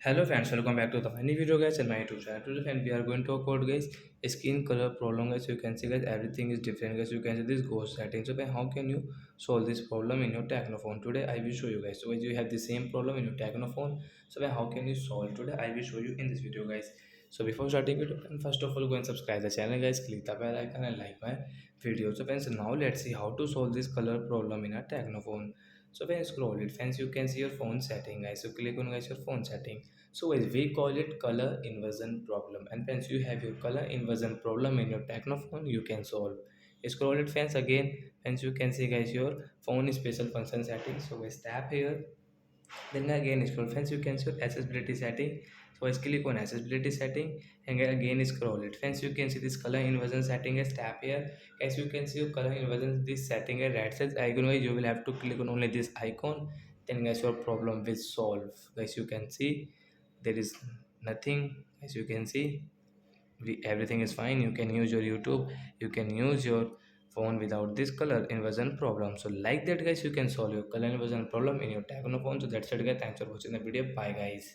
Hello friends, welcome back to the funny video guys and my YouTube channel. Today friends, we are going to talk about guys skin color problem guys. You can see guys everything is different guys. You can see this ghost setting. So how can you solve this problem in your Tecno phone? Today I will show you guys. So guys, you have the same problem in your Tecno phone. So how can you solve today? I will show you in this video guys. So before starting video, and first of all go and subscribe the channel guys. Click the bell icon and like my video. So friends, now let's see how to solve this color problem in a Tecno phone. So when you scroll it, friends, you can see your phone setting guys. So click on guys your phone setting. So as we call it color inversion problem. And friends, you have your color inversion problem in your Technophone, you can solve. Scroll it friends again. Friends, you can see guys your phone special function settings. So guys tap here. Then again scroll friends, you can see your accessibility setting. So guys click on accessibility setting and again scroll it. Friends, you can see this color inversion setting is tap here. As you can see your color inversion this setting is red says icon guys, you will have to click on only this icon. Then guys your problem will solve. Guys you can see there is nothing. As you can see everything is fine. You can use your YouTube, you can use your phone without this color inversion problem. So like that guys, you can solve your color inversion problem in your Tecno phone. So that's it guys, thanks for watching the video, bye guys.